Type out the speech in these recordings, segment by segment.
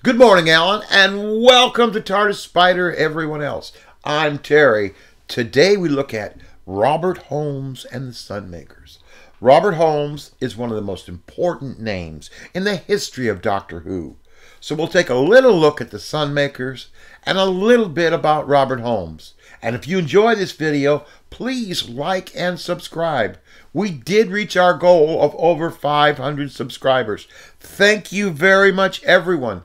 Good morning, Alan, and welcome to TARDIS Spider, everyone else. I'm Terry. Today we look at Robert Holmes and the Sunmakers. Robert Holmes is one of the most important names in the history of Doctor Who. So we'll take a little look at the Sunmakers and a little bit about Robert Holmes. And if you enjoy this video, please like and subscribe. We did reach our goal of over 500 subscribers. Thank you very much, everyone.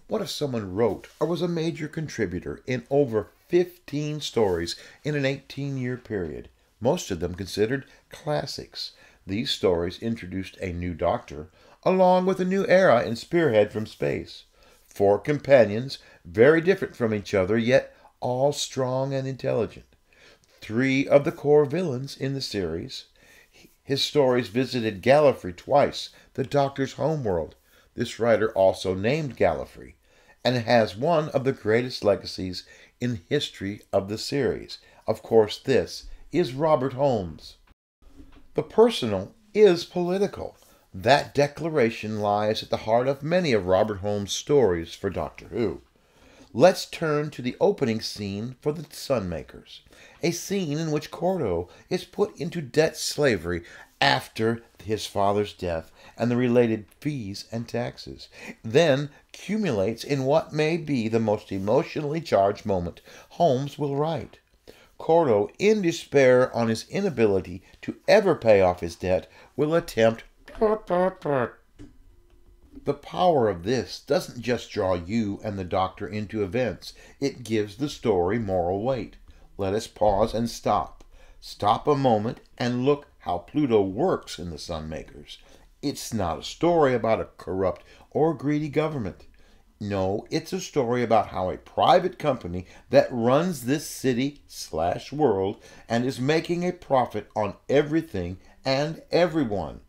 What if someone wrote or was a major contributor in over 15 stories in an 18-year period, most of them considered classics? These stories introduced a new Doctor, along with a new era in Spearhead from Space. 4 companions, very different from each other, yet all strong and intelligent. 3 of the core villains in the series. His stories visited Gallifrey twice, the Doctor's homeworld. This writer also named Gallifrey, and has one of the greatest legacies in the history of the series. Of course, this is Robert Holmes. The personal is political. That declaration lies at the heart of many of Robert Holmes' stories for Doctor Who. Let's turn to the opening scene for the Sunmakers, a scene in which Cordo is put into debt slavery after his father's death and the related fees and taxes, then accumulates in what may be the most emotionally charged moment Holmes will write. Cordo, in despair on his inability to ever pay off his debt, will attempt. The power of this doesn't just draw you and the Doctor into events, it gives the story moral weight. Let us pause and stop. Stop a moment and look how Pluto works in the Sunmakers. It's not a story about a corrupt or greedy government. No, it's a story about how a private company that runs this city/world and is making a profit on everything and everyone.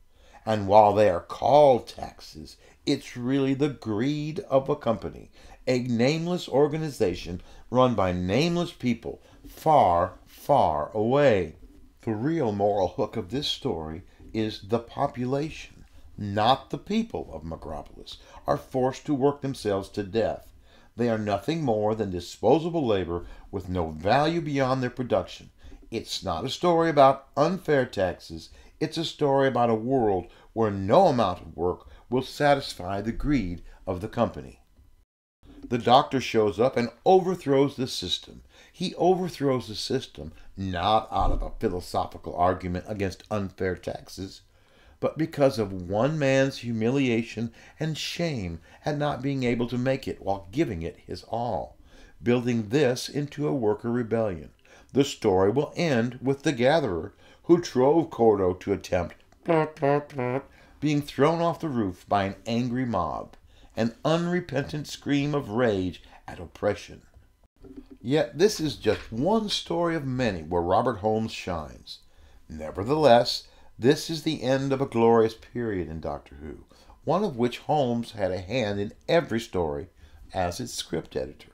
And while they are called taxes, it's really the greed of a company, a nameless organization run by nameless people far, far away. The real moral hook of this story is the population, not the people of Megropolis, are forced to work themselves to death. They are nothing more than disposable labor with no value beyond their production. It's not a story about unfair taxes. It's a story about a world where no amount of work will satisfy the greed of the company. The Doctor shows up and overthrows the system. He overthrows the system not out of a philosophical argument against unfair taxes, but because of one man's humiliation and shame at not being able to make it while giving it his all, building this into a worker rebellion. The story will end with the Gatherer, who drove Cordo to attempt being thrown off the roof by an angry mob, an unrepentant scream of rage at oppression. Yet this is just one story of many where Robert Holmes shines. Nevertheless, this is the end of a glorious period in Doctor Who, one of which Holmes had a hand in every story as its script editor.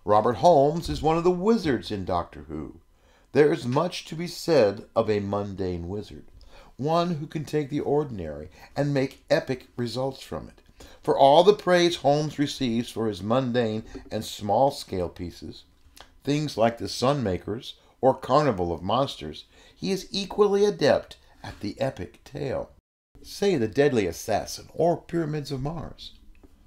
Robert Holmes is one of the wizards in Doctor Who. There is much to be said of a mundane wizard, one who can take the ordinary and make epic results from it. For all the praise Holmes receives for his mundane and small-scale pieces, things like the Sunmakers or Carnival of Monsters, he is equally adept at the epic tale. Say the Deadly Assassin or Pyramids of Mars.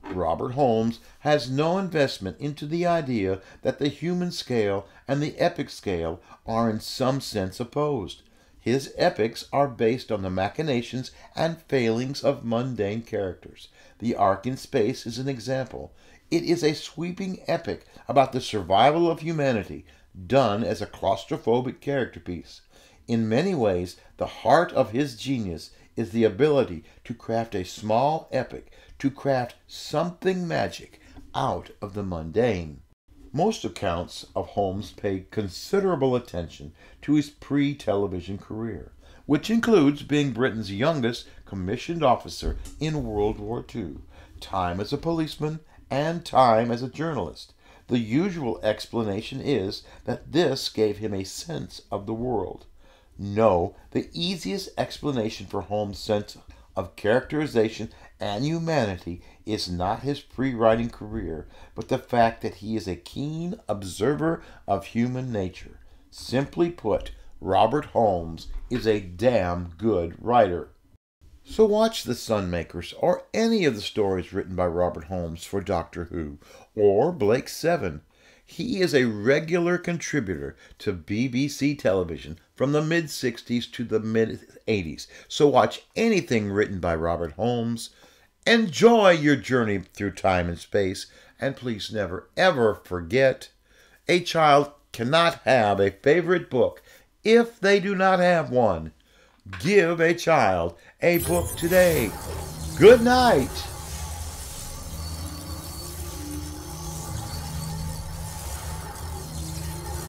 Robert Holmes has no investment into the idea that the human scale and the epic scale are in some sense opposed. His epics are based on the machinations and failings of mundane characters. The Ark in Space is an example. It is a sweeping epic about the survival of humanity, done as a claustrophobic character piece. In many ways, the heart of his genius is the ability to craft a small epic, to craft something magic out of the mundane. Most accounts of Holmes paid considerable attention to his pre-television career, which includes being Britain's youngest commissioned officer in World War II, time as a policeman, and time as a journalist. The usual explanation is that this gave him a sense of the world. No, the easiest explanation for Holmes' sense of characterization and humanity is not his free-writing career, but the fact that he is a keen observer of human nature. Simply put, Robert Holmes is a damn good writer. So watch The Sunmakers or any of the stories written by Robert Holmes for Doctor Who or Blake Seven. He is a regular contributor to BBC television from the mid-60s to the mid-80s. So watch anything written by Robert Holmes. Enjoy your journey through time and space. And please never, ever forget, a child cannot have a favorite book if they do not have one. Give a child a book today. Good night.